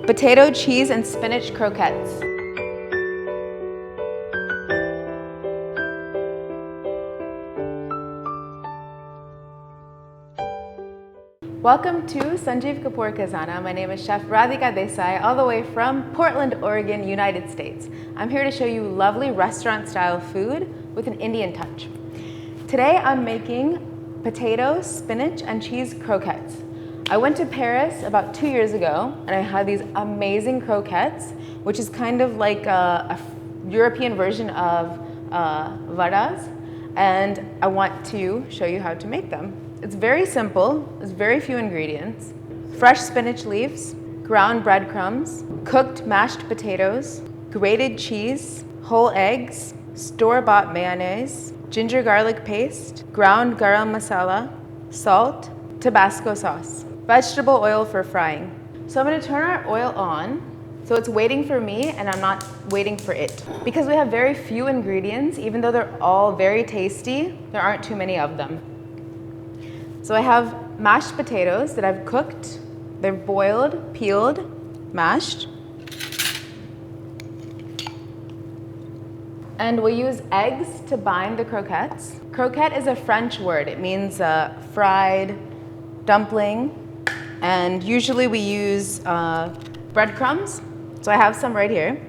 Potato, cheese, and spinach croquettes. Welcome to Sanjeev Kapoor Khazana. My name is Chef Radhika Desai, all the way from Portland, Oregon, United States. I'm here to show you lovely restaurant-style food with an Indian touch. Today I'm making potato, spinach, and cheese croquettes. I went to Paris about 2 years ago and I had these amazing croquettes, which is kind of like a European version of vadas, and I want to show you how to make them. It's very simple, there's very few ingredients. Fresh spinach leaves, ground breadcrumbs, cooked mashed potatoes, grated cheese, whole eggs, store-bought mayonnaise, ginger garlic paste, ground garam masala, salt, Tabasco sauce, vegetable oil for frying. So I'm gonna turn our oil on, so it's waiting for me and I'm not waiting for it. Because we have very few ingredients, even though they're all very tasty, there aren't too many of them. So I have mashed potatoes that I've cooked. They're boiled, peeled, mashed. And we'll use eggs to bind the croquettes. Croquette is a French word. It means fried dumpling. And usually we use breadcrumbs. So I have some right here.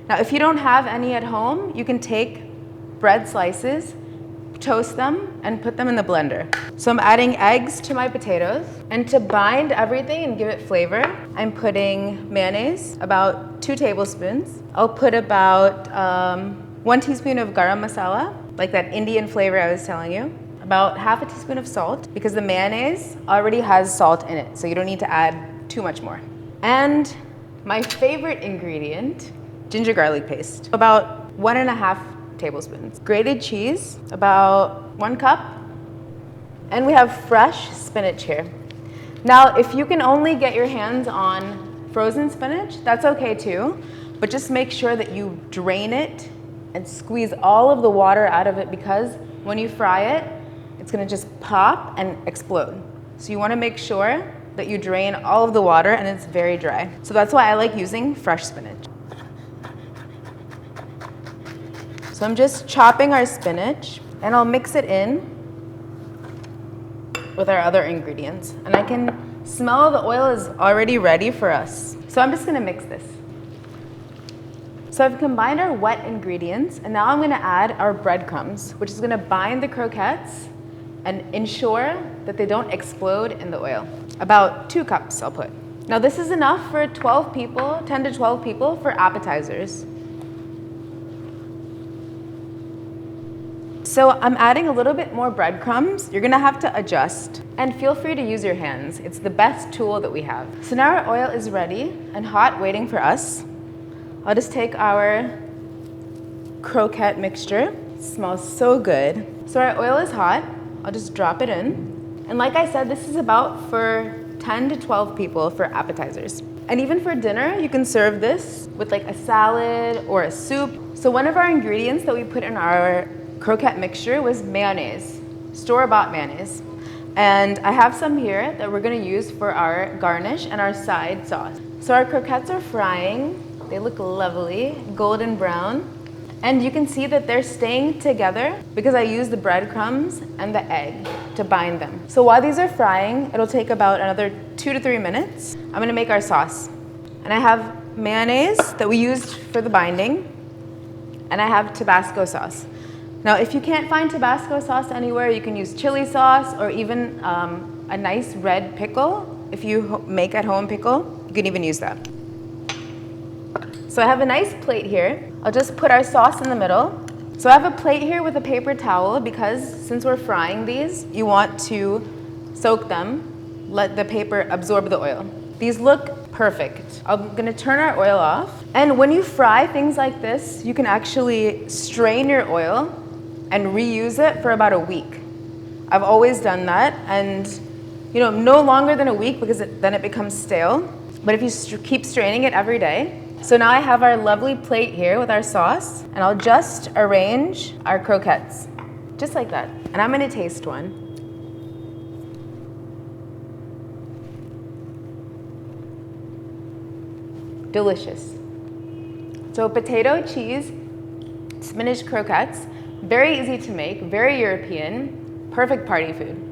Now, if you don't have any at home, you can take bread slices, toast them, and put them in the blender. So I'm adding eggs to my potatoes, and to bind everything and give it flavor, I'm putting mayonnaise, about 2 tablespoons. I'll put about 1 teaspoon of garam masala, like that Indian flavor I was telling you, about half a teaspoon of salt, because the mayonnaise already has salt in it, so you don't need to add too much more. And my favorite ingredient, ginger garlic paste, about 1.5 tablespoons. Grated cheese, about 1 cup. And we have fresh spinach here. Now, if you can only get your hands on frozen spinach, that's okay too, but just make sure that you drain it and squeeze all of the water out of it, because when you fry it, it's gonna just pop and explode. So you wanna make sure that you drain all of the water and it's very dry. So that's why I like using fresh spinach. So I'm just chopping our spinach and I'll mix it in with our other ingredients. And I can smell the oil is already ready for us. So I'm just gonna mix this. So I've combined our wet ingredients, and now I'm gonna add our breadcrumbs, which is gonna bind the croquettes and ensure that they don't explode in the oil. About 2 cups I'll put. Now this is enough for 12 people, 10 to 12 people for appetizers. So I'm adding a little bit more breadcrumbs. You're gonna have to adjust, and feel free to use your hands. It's the best tool that we have. So now our oil is ready and hot, waiting for us. I'll just take our croquette mixture. It smells so good. So our oil is hot. I'll just drop it in. And like I said, this is about for 10 to 12 people for appetizers. And even for dinner, you can serve this with like a salad or a soup. So one of our ingredients that we put in our croquette mixture was mayonnaise, store-bought mayonnaise. And I have some here that we're gonna use for our garnish and our side sauce. So our croquettes are frying. They look lovely, golden brown. And you can see that they're staying together because I used the breadcrumbs and the egg to bind them. So while these are frying, it'll take about another 2 to 3 minutes. I'm gonna make our sauce. And I have mayonnaise that we used for the binding, and I have Tabasco sauce. Now, if you can't find Tabasco sauce anywhere, you can use chili sauce or even a nice red pickle. If you make at home pickle, you can even use that. So I have a nice plate here. I'll just put our sauce in the middle. So I have a plate here with a paper towel because since we're frying these, you want to soak them, let the paper absorb the oil. These look perfect. I'm gonna turn our oil off. And when you fry things like this, you can actually strain your oil and reuse it for about a week. I've always done that, and no longer than a week because then it becomes stale. But if you keep straining it every day. So now I have our lovely plate here with our sauce, and I'll just arrange our croquettes, just like that. And I'm gonna taste one. delicious. So potato, cheese, spinach croquettes, very easy to make, very European, perfect party food.